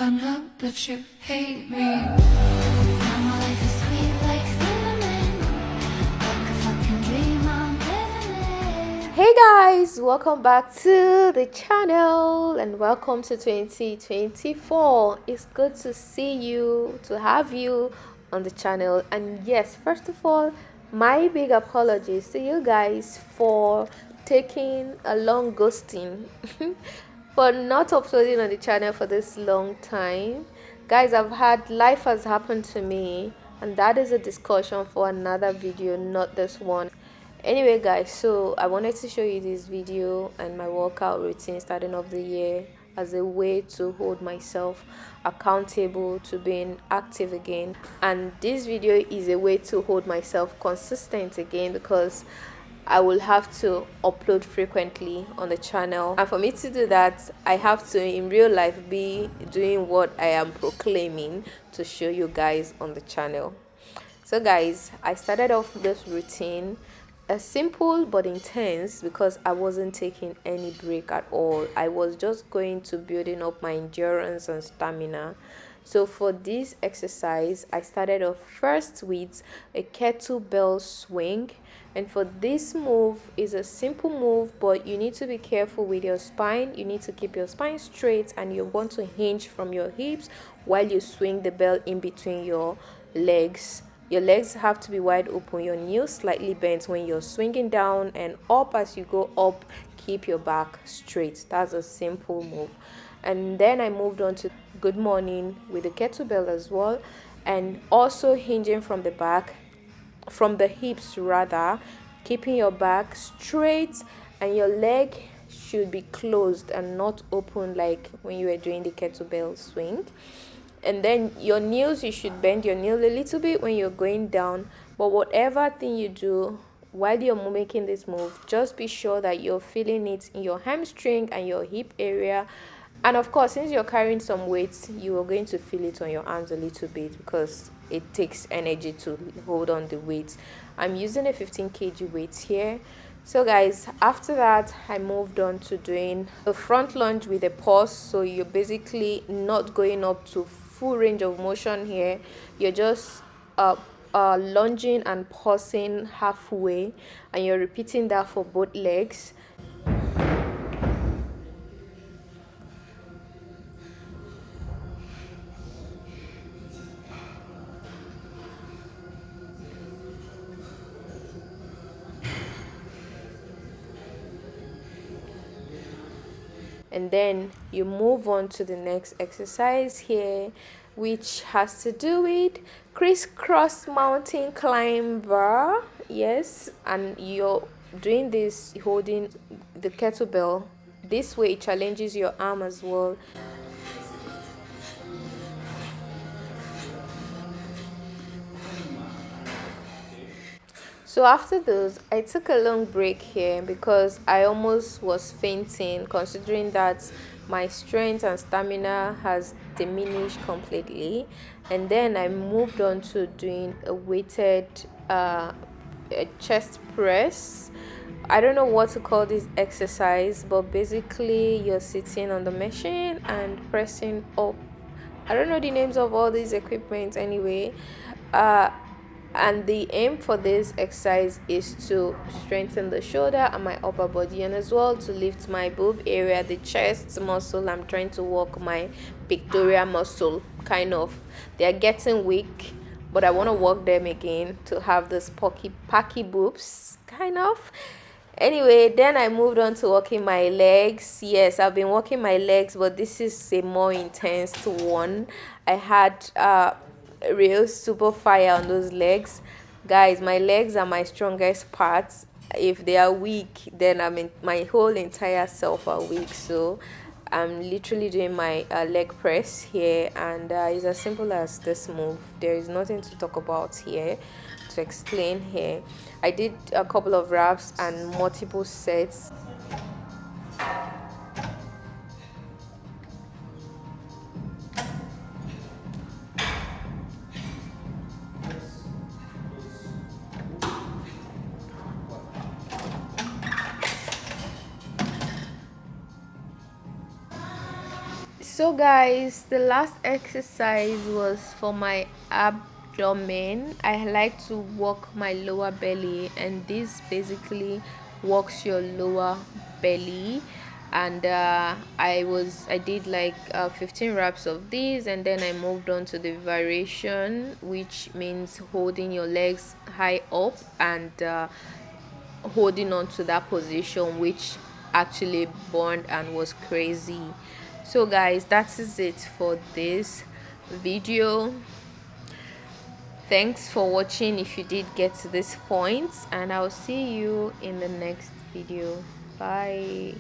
I know that you hate me. Now my life is sweet like cinnamon, like a fucking dream I'm living in. Hey guys, welcome back to the channel and welcome to 2024. It's good to see you, to have you on the channel. And yes, first of all, my big apologies to you guys for taking a long ghosting for not uploading on the channel for this long time. Guys, life has happened to me, and that is a discussion for another video, not this one. Anyway guys, so I wanted to show you this video and my workout routine starting off the year as a way to hold myself accountable to being active again, and this video is a way to hold myself consistent again because I will have to upload frequently on the channel, and for me to do that I have to in real life be doing what I am proclaiming to show you guys on the channel. So guys, I started off this routine simple but intense because I wasn't taking any break at all. I was just going to building up my endurance and stamina. So for this exercise, I started off first with a kettlebell swing, and for this move is a simple move, but you need to be careful with your spine. You need to keep your spine straight and you want to hinge from your hips while you swing the bell in between your legs. Your legs have to be wide open, your knees slightly bent when you're swinging down, and up as you go up, keep your back straight. That's a simple move. And then I moved on to good morning with the kettlebell as well, and also hinging from the back, from the hips rather, keeping your back straight, and your leg should be closed and not open like when you were doing the kettlebell swing. And then your knees, you should bend your knee a little bit when you're going down, but whatever thing you do while you're making this move, just be sure that you're feeling it in your hamstring and your hip area. And of course, since you're carrying some weights, you are going to feel it on your arms a little bit because it takes energy to hold on the weights. I'm using a 15 kg weight here. So guys, after that I moved on to doing a front lunge with a pause. So you're basically not going up to full range of motion here, you're just lunging and pausing halfway, and you're repeating that for both legs. And then you move on to the next exercise here, which has to do with crisscross mountain climber. Yes, and you're doing this holding the kettlebell. This way it challenges your arm as well. So after those, I took a long break here because I almost was fainting, considering that my strength and stamina has diminished completely. And then I moved on to doing a weighted a chest press. I don't know what to call this exercise, but basically you're sitting on the machine and pressing up. I don't know the names of all these equipment anyway. And the aim for this exercise is to strengthen the shoulder and my upper body, and as well to lift my boob area, the chest muscle. I'm trying to work my pectoral muscle, kind of. They are getting weak, but I want to work them again to have this packy boobs, kind of. Anyway, then I moved on to working my legs. Yes, I've been working my legs, but this is a more intense one. I had real super fire on those legs. Guys, my legs are my strongest parts. If they are weak, then my whole entire self are weak. So I'm literally doing my leg press here, and it's as simple as this move. There is nothing to talk about here, to explain here. I did a couple of reps and multiple sets. So guys, the last exercise was for my abdomen. I like to work my lower belly, and this basically works your lower belly. And I did like 15 reps of these, and then I moved on to the variation, which means holding your legs high up and holding on to that position, which actually burned and was crazy. So guys, that is it for this video. Thanks for watching if you did get to this point, and I'll see you in the next video. Bye.